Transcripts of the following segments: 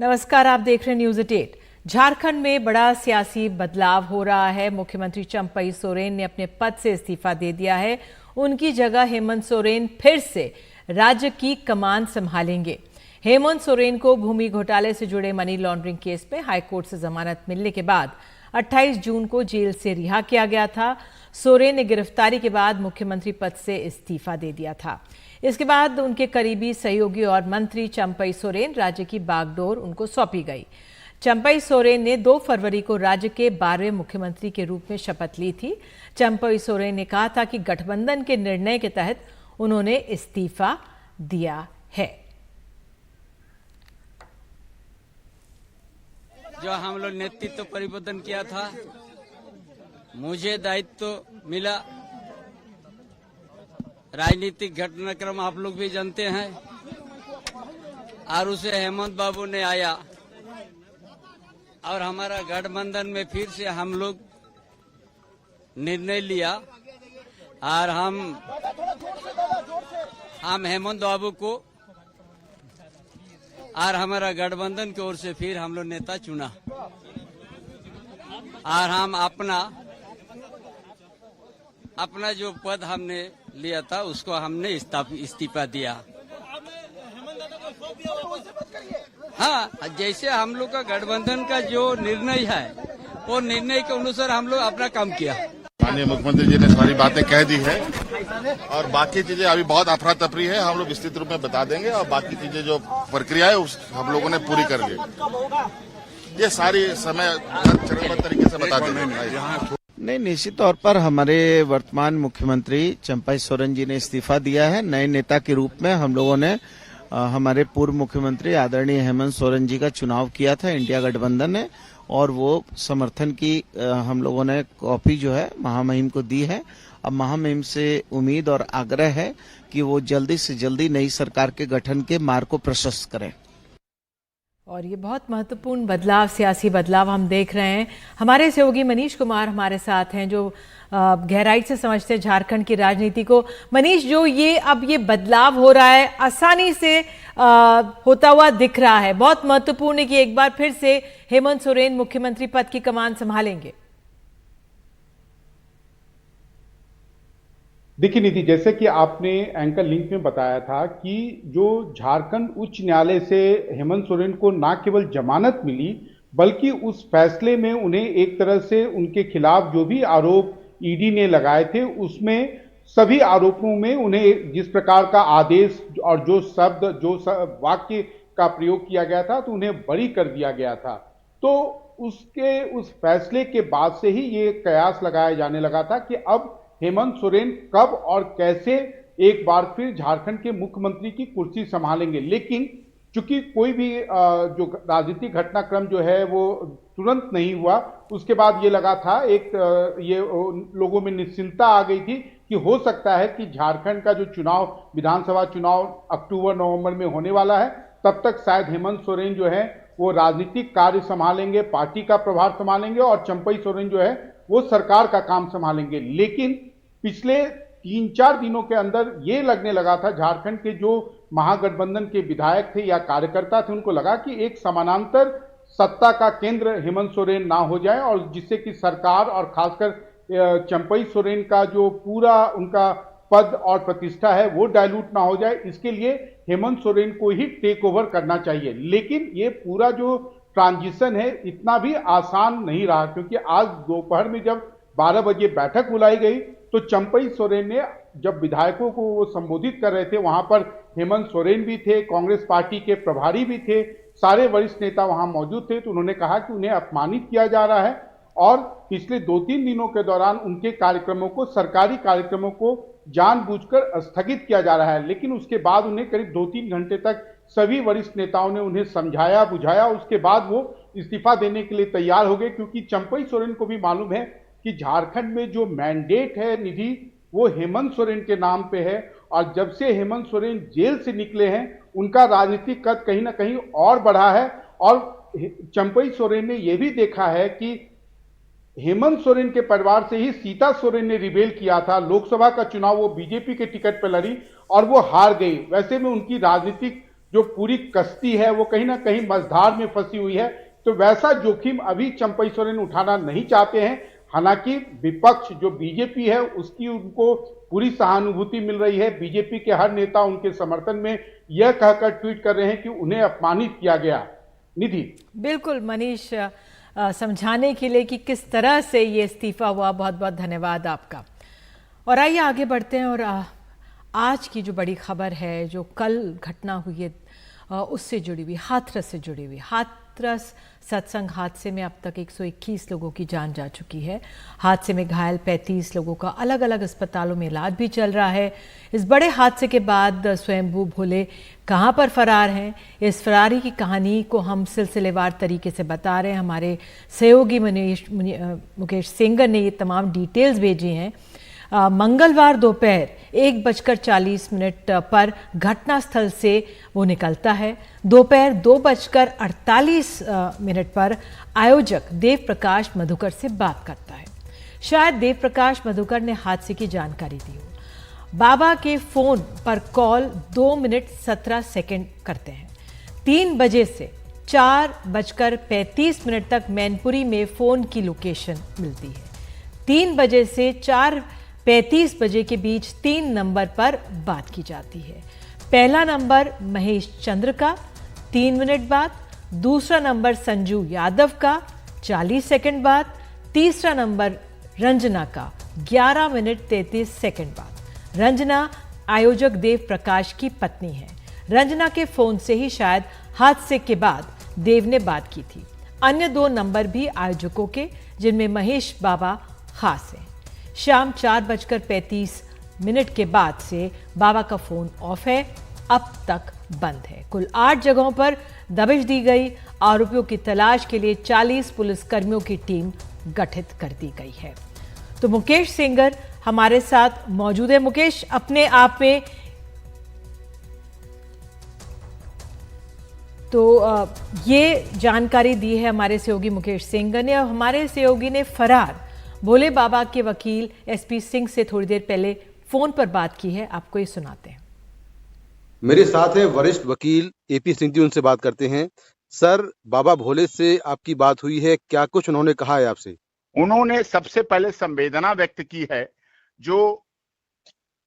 नमस्कार, आप देख रहे हैं न्यूज 8। झारखंड में बड़ा सियासी बदलाव हो रहा है। मुख्यमंत्री चंपई सोरेन ने अपने पद से इस्तीफा दे दिया है। उनकी जगह हेमंत सोरेन फिर से राज्य की कमान संभालेंगे। हेमंत सोरेन को भूमि घोटाले से जुड़े मनी लॉन्ड्रिंग केस में हाईकोर्ट से जमानत मिलने के बाद 28 जून को जेल से रिहा किया गया था। सोरेन ने गिरफ्तारी के बाद मुख्यमंत्री पद से इस्तीफा दे दिया था। इसके बाद उनके करीबी सहयोगी और मंत्री चंपई सोरेन राज्य की बागडोर उनको सौंपी गई। चंपई सोरेन ने 2 फरवरी को राज्य के 12वें मुख्यमंत्री के रूप में शपथ ली थी। चंपई सोरेन ने कहा था कि गठबंधन के निर्णय के तहत उन्होंने इस्तीफा दिया है। जो हम लोग नेतृत्व परिवर्तन किया था, मुझे दायित्व मिला। राजनीतिक घटनाक्रम आप लोग भी जानते हैं, और उसे हेमंत बाबू ने आया और हमारा गठबंधन में फिर से हम लोग निर्णय लिया और हम हेमंत बाबू को और हमारा गठबंधन की ओर से फिर हम लोग नेता चुना और हम अपना जो पद हमने लिया था उसको हमने इस्तीफा दिया। हाँ, जैसे हम लोग का गठबंधन का जो निर्णय है वो निर्णय के अनुसार हम लोग अपना काम किया। माननीय मुख्यमंत्री जी ने सारी बातें कह दी है और बाकी चीजें अभी बहुत अफरा तफरी है, हम लोग विस्तृत रूप में बता देंगे और बाकी चीजें जो प्रक्रिया है हम लोगों ने पूरी कर ली। ये सारी समय चरणबद्ध तरीके से बता देंगे। नहीं, निश्चित तौर पर हमारे वर्तमान मुख्यमंत्री चंपई सोरेन जी ने इस्तीफा दिया है। नए नेता के रूप में हम लोगों ने हमारे पूर्व मुख्यमंत्री आदरणीय हेमंत सोरेन जी का चुनाव किया था इंडिया गठबंधन ने, और वो समर्थन की हम लोगों ने कॉपी जो है महामहिम को दी है। अब महामहिम से उम्मीद और आग्रह है कि वो जल्दी से जल्दी नई सरकार के गठन के मार्ग को प्रशस्त करें। और ये बहुत महत्वपूर्ण बदलाव, सियासी बदलाव हम देख रहे हैं। हमारे सहयोगी मनीष कुमार हमारे साथ हैं जो गहराई से समझते हैं झारखंड की राजनीति को। मनीष, जो ये बदलाव हो रहा है आसानी से होता हुआ दिख रहा है, बहुत महत्वपूर्ण है कि एक बार फिर से हेमंत सोरेन मुख्यमंत्री पद की कमान संभालेंगे। देखिए निधि, जैसे कि आपने एंकर लिंक में बताया था कि जो झारखंड उच्च न्यायालय से हेमंत सोरेन को न केवल जमानत मिली बल्कि उस फैसले में उन्हें एक तरह से उनके खिलाफ जो भी आरोप ईडी ने लगाए थे उसमें सभी आरोपों में उन्हें जिस प्रकार का आदेश और जो वाक्य का प्रयोग किया गया था तो उन्हें बरी कर दिया गया था। तो उस फैसले के बाद से ही ये कयास लगाया जाने लगा था कि अब हेमंत सोरेन कब और कैसे एक बार फिर झारखंड के मुख्यमंत्री की कुर्सी संभालेंगे। लेकिन चूंकि कोई भी जो राजनीतिक घटनाक्रम जो है वो तुरंत नहीं हुआ, उसके बाद ये लगा था ये लोगों में निश्चिंतता आ गई थी कि हो सकता है कि झारखंड का जो चुनाव, विधानसभा चुनाव अक्टूबर नवंबर में होने वाला है, तब तक शायद हेमंत सोरेन जो है वो राजनीतिक कार्य संभालेंगे, पार्टी का प्रभार संभालेंगे और चंपई सोरेन जो है वो सरकार का काम संभालेंगे। लेकिन पिछले 3-4 दिनों के अंदर ये लगने लगा था झारखंड के जो महागठबंधन के विधायक थे या कार्यकर्ता थे, उनको लगा कि एक समानांतर सत्ता का केंद्र हेमंत सोरेन ना हो जाए और जिससे कि सरकार और खासकर चंपई सोरेन का जो पूरा उनका पद और प्रतिष्ठा है वो डायलूट ना हो जाए, इसके लिए हेमंत सोरेन को ही टेक ओवर करना चाहिए। लेकिन ये पूरा जो ट्रांजिशन है इतना भी आसान नहीं रहा, क्योंकि आज दोपहर में जब 12 बजे बैठक बुलाई गई तो चंपई सोरेन ने जब विधायकों को वो संबोधित कर रहे थे, वहां पर हेमंत सोरेन भी थे, कांग्रेस पार्टी के प्रभारी भी थे, सारे वरिष्ठ नेता वहां मौजूद थे। तो उन्होंने कहा कि उन्हें अपमानित किया जा रहा है और पिछले 2-3 दिनों के दौरान उनके कार्यक्रमों को, सरकारी कार्यक्रमों को जानबूझकर स्थगित किया जा रहा है। लेकिन उसके बाद उन्हें करीब 2-3 घंटे तक सभी वरिष्ठ नेताओं ने उन्हें समझाया बुझाया, उसके बाद वो इस्तीफा देने के लिए तैयार हो गए, क्योंकि चंपई सोरेन को भी मालूम है कि झारखंड में जो मैंडेट है निधि वो हेमंत सोरेन के नाम पे है, और जब से हेमंत सोरेन जेल से निकले हैं उनका राजनीतिक कद कहीं ना कहीं और बढ़ा है। और चंपई सोरेन ने यह भी देखा है कि हेमंत सोरेन के परिवार से ही सीता सोरेन ने रिबेल किया था। लोकसभा का चुनाव वो बीजेपी के टिकट पर लड़ी और वो हार गई। वैसे में उनकी राजनीतिक जो पूरी कश्ती है वो कहीं ना कहीं मझधार में फंसी हुई है। तो वैसा जोखिम अभी चंपई सोरेन उठाना नहीं चाहते हैं। हालांकि विपक्ष जो बीजेपी है उसकी उनको पूरी सहानुभूति मिल रही है। बीजेपी के हर नेता उनके समर्थन में यह कहकर ट्वीट कर रहे हैं कि उन्हें अपमानित किया गया। निधि। बिल्कुल मनीष, समझाने के लिए कि किस तरह से ये इस्तीफा हुआ, बहुत बहुत धन्यवाद आपका। और आइए आगे बढ़ते हैं और आज की जो बड़ी खबर है, जो कल घटना हुई है उससे जुड़ी हुई, हाथरस से जुड़ी हुई। हाथरस सत्संग हादसे में अब तक 121 लोगों की जान जा चुकी है। हादसे में घायल 35 लोगों का अलग अलग अस्पतालों में इलाज भी चल रहा है। इस बड़े हादसे के बाद स्वयंभू भोले कहां पर फरार हैं, इस फरारी की कहानी को हम सिलसिलेवार तरीके से बता रहे हैं। हमारे सहयोगी मुकेश सेंगर ने ये तमाम डिटेल्स भेजी हैं। मंगलवार दोपहर 1:40 पर घटनास्थल से वो निकलता है। दोपहर 2:48 पर आयोजक देव प्रकाश मधुकर से बात करता है। शायद देव प्रकाश मधुकर ने हादसे की जानकारी दी हो। बाबा के फोन पर कॉल 2 मिनट 17 सेकंड करते हैं। 3 बजे से 4:35 तक मैनपुरी में फोन की लोकेशन मिलती है। 3 बजे से 4:35 बजे के बीच 3 नंबर पर बात की जाती है। पहला नंबर महेश चंद्र का 3 मिनट बाद, दूसरा नंबर संजू यादव का 40 सेकंड बाद, तीसरा नंबर रंजना का 11 मिनट 33 सेकंड बाद। रंजना आयोजक देव प्रकाश की पत्नी है। रंजना के फोन से ही शायद हादसे के बाद देव ने बात की थी। अन्य 2 नंबर भी आयोजकों के, जिनमें महेश बाबा खास हैं। शाम 4:35 के बाद से बाबा का फोन ऑफ है, अब तक बंद है। कुल 8 जगहों पर दबिश दी गई। आरोपियों की तलाश के लिए 40 पुलिसकर्मियों की टीम गठित कर दी गई है। तो मुकेश सेंगर हमारे साथ मौजूद है। मुकेश, अपने आप में तो ये जानकारी दी है हमारे सहयोगी मुकेश सेंगर ने। और हमारे सहयोगी ने फरार भोले बाबा के वकील एसपी सिंह से थोड़ी देर पहले फोन पर बात की है, आपको ये सुनाते हैं। मेरे साथ है वरिष्ठ वकील एपी सिंह जी, उनसे बात करते हैं। सर, बाबा भोले से आपकी बात हुई है, क्या कुछ उन्होंने कहा है आपसे? उन्होंने सबसे पहले संवेदना व्यक्त की है। जो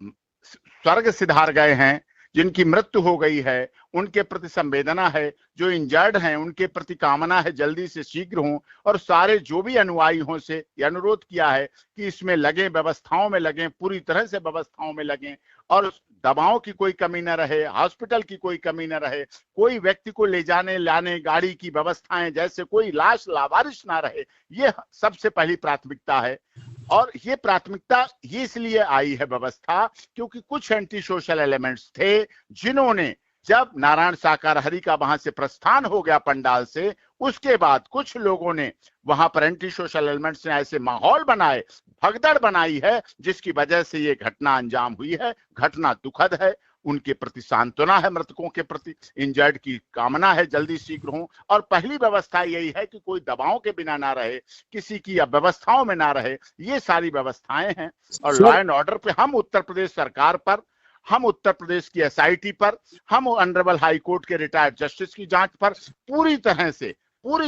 स्वर्ग सिधार गए हैं, जिनकी मृत्यु हो गई है, उनके प्रति संवेदना है। जो इंजर्ड हैं उनके प्रति कामना है जल्दी से शीघ्र हों। और सारे जो भी अनुयायी हों से यह अनुरोध किया है कि इसमें लगे, व्यवस्थाओं में लगें, पूरी तरह से व्यवस्थाओं में लगें और दवाओं की कोई कमी न रहे, हॉस्पिटल की कोई कमी न रहे, कोई व्यक्ति को ले जाने लाने गाड़ी की व्यवस्थाएं, जैसे कोई लाश लावारिश ना रहे, ये सबसे पहली प्राथमिकता है। और ये प्राथमिकता ये इसलिए आई है व्यवस्था क्योंकि कुछ एंटी सोशल एलिमेंट्स थे, जिन्होंने जब नारायण साकार हरि का वहां से प्रस्थान हो गया पंडाल से, उसके बाद कुछ लोगों ने वहां पर एंटी सोशल एलिमेंट्स ने ऐसे माहौल बनाए, भगदड़ बनाई है, जिसकी वजह से ये घटना अंजाम हुई है। घटना दुखद है। उनके प्रति सांत्वना है, मृतकों के प्रति इंजर्ड की कामना है जल्दी शीघ्र हों। और पहली व्यवस्था यही है कि कोई दबाव के बिना ना रहे, किसी की व्यवस्थाओं में ना रहे। ये सारी व्यवस्थाएं हैं। और लॉ एंड ऑर्डर पे हम उत्तर प्रदेश सरकार पर, हम उत्तर प्रदेश की एसआईटी पर, हम ऑनरेबल हाई कोर्ट के रिटायर्ड जस्टिस की जांच पर पूरी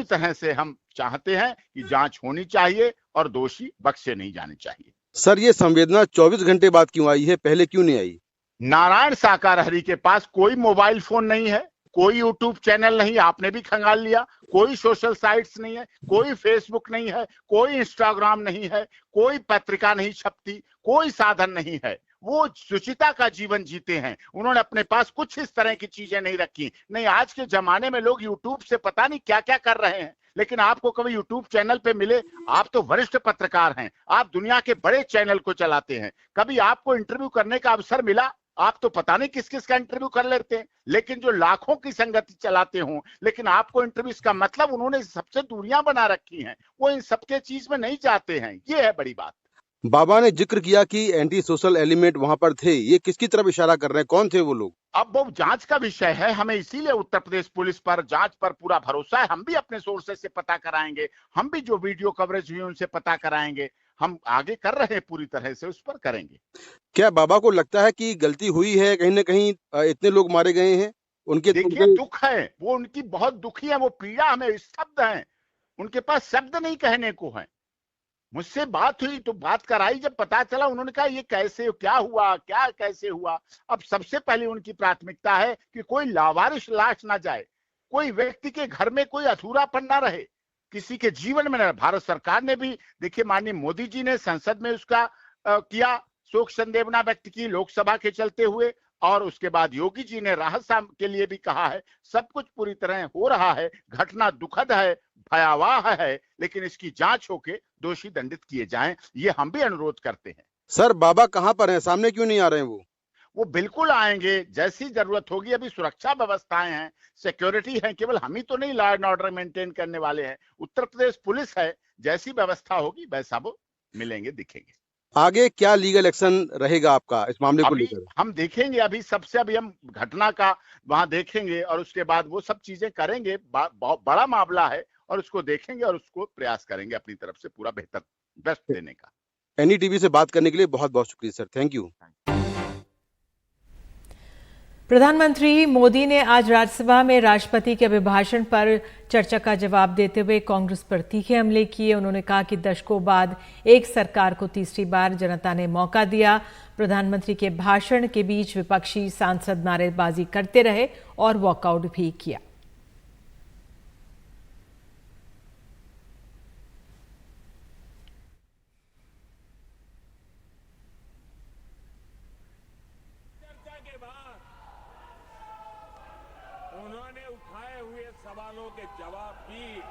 तरह से हम चाहते हैं कि जांच होनी चाहिए और दोषी बख्शे नहीं जाने चाहिए। सर, ये संवेदना 24 घंटे बाद क्यों आई है, पहले क्यों नहीं आई? नारायण साकार हरि के पास कोई मोबाइल फोन नहीं है, कोई यूट्यूब चैनल नहीं, आपने भी खंगाल लिया, कोई सोशल साइट्स नहीं है, कोई फेसबुक नहीं है, कोई इंस्टाग्राम नहीं है, कोई पत्रिका नहीं छपती, कोई साधन नहीं है। वो सुचिता का जीवन जीते हैं। उन्होंने अपने पास कुछ इस तरह की चीजें नहीं रखी। नहीं, आज के जमाने में लोग यूट्यूब से पता नहीं क्या क्या कर रहे हैं, लेकिन आपको कभी यूट्यूब चैनल पे मिले? आप तो वरिष्ठ पत्रकार हैं, आप दुनिया के बड़े चैनल को चलाते हैं, कभी आपको इंटरव्यू करने का अवसर मिला? आप तो पता नहीं किस किस का इंटरव्यू कर लेते हैं। लेकिन जो लाखों की संगति चलाते हों, लेकिन आपको इंटरव्यू, इसका मतलब उन्होंने सबसे दूरियां बना रखी हैं, वो इन सबके चीज में नहीं जाते हैं। ये है बड़ी बात। बाबा ने जिक्र किया कि एंटी सोशल एलिमेंट वहां पर थे, ये किसकी तरफ इशारा कर रहे हैं, कौन थे वो लोग? अब वो जांच का विषय है। हमें इसीलिए उत्तर प्रदेश पुलिस पर, जांच पर पूरा भरोसा है। हम भी अपने सोर्सेस से पता कराएंगे, हम भी जो वीडियो कवरेज हुई उनसे पता कराएंगे। हम आगे कर रहे हैं, पूरी तरह से उस पर करेंगे। क्या बाबा को लगता है कि गलती हुई है, कहीं ना कहीं इतने लोग मारे गए हैं? उनके देखिए दुख है, वो उनकी बहुत दुखी है, वो पीड़ा हमें शब्द हैं, उनके पास शब्द नहीं कहने को है। मुझसे बात हुई तो बात कराई, जब पता चला उन्होंने कहा ये कैसे, क्या हुआ, क्या कैसे हुआ। अब सबसे पहले उनकी प्राथमिकता है कि कोई लावारिस लाश ना जाए, कोई व्यक्ति के घर में कोई अधूरापन ना रहे, किसी के जीवन में न रहे। भारत सरकार ने भी देखिए, माननीय मोदी जी ने संसद में उसका किया, शोक संवेदना व्यक्त की लोकसभा के चलते हुए, और उसके बाद योगी जी ने राहत के लिए भी कहा है। सब कुछ पूरी तरह हो रहा है, घटना दुखद है, भयावह है, लेकिन इसकी जांच होके दोषी दंडित किए जाएं, ये हम भी अनुरोध करते हैं। सर बाबा कहाँ पर हैं, सामने क्यों नहीं आ रहे हैं वो बिल्कुल आएंगे, जैसी जरूरत होगी। अभी सुरक्षा व्यवस्थाएं हैं, सिक्योरिटी है, केवल हम ही तो नहीं लॉ एंड ऑर्डर मेंटेन करने वाले हैं, उत्तर प्रदेश पुलिस है। जैसी व्यवस्था होगी वैसा वो मिलेंगे, दिखेंगे। आगे क्या लीगल एक्शन रहेगा आपका इस मामले को लेकर? हम देखेंगे, अभी हम घटना का वहां देखेंगे और उसके बाद वो सब चीजें करेंगे। बहुत बड़ा मामला है और उसको देखेंगे और उसको प्रयास करेंगे अपनी तरफ से पूरा बेहतर बेस्ट देने का। एनडीटीवी से बात करने के लिए बहुत बहुत शुक्रिया सर, थैंक यू। प्रधानमंत्री मोदी ने आज राज्यसभा में राष्ट्रपति के अभिभाषण पर चर्चा का जवाब देते हुए कांग्रेस पर तीखे हमले किए। उन्होंने कहा कि दशकों बाद एक सरकार को तीसरी बार जनता ने मौका दिया। प्रधानमंत्री के भाषण के बीच विपक्षी सांसद नारेबाजी करते रहे और वॉकआउट भी किया। उन्होंने उठाए हुए सवालों के जवाब भी।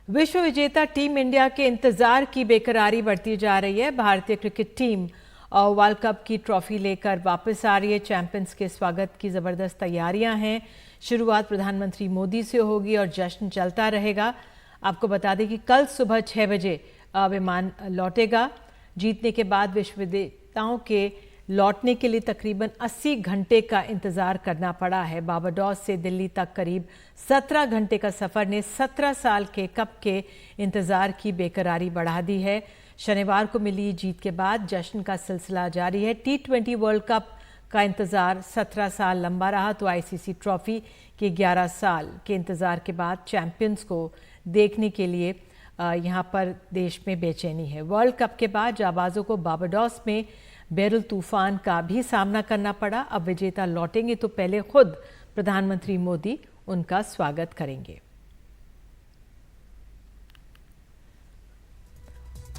विश्व विजेता टीम इंडिया के इंतजार की बेकरारी बढ़ती जा रही है। भारतीय क्रिकेट टीम वर्ल्ड कप की ट्रॉफी लेकर वापस आ रही है। चैंपियंस के स्वागत की जबरदस्त तैयारियां हैं। शुरुआत प्रधानमंत्री मोदी से होगी और जश्न चलता रहेगा। आपको बता दें कि कल सुबह 6 बजे विमान लौटेगा। जीतने के बाद विश्व विजेताओं के लौटने के लिए तकरीबन 80 घंटे का इंतजार करना पड़ा है। बारबाडोस से दिल्ली तक करीब 17 घंटे का सफर ने 17 साल के कप के इंतजार की बेकरारी बढ़ा दी है। शनिवार को मिली जीत के बाद जश्न का सिलसिला जारी है। T20 वर्ल्ड कप का इंतजार 17 साल लंबा रहा तो आईसीसी ट्रॉफी के 11 साल के इंतजार के बाद चैंपियंस को देखने के लिए यहाँ पर देश में बेचैनी है। वर्ल्ड कप के बाद जाबाजों को बारबाडोस में बेरुल तूफान का भी सामना करना पड़ा। अब विजेता लौटेंगे तो पहले खुद प्रधानमंत्री मोदी उनका स्वागत करेंगे।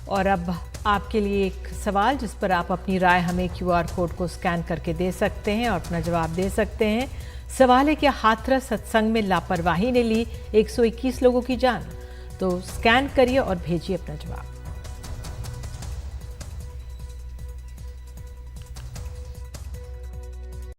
और अब आपके लिए एक सवाल जिस पर आप अपनी राय हमें QR कोड को स्कैन करके दे सकते हैं और अपना जवाब दे सकते हैं। सवाल है कि हाथरस सत्संग में लापरवाही ने ली 121 लोगों की जान। तो स्कैन करिए और भेजिए अपना जवाब।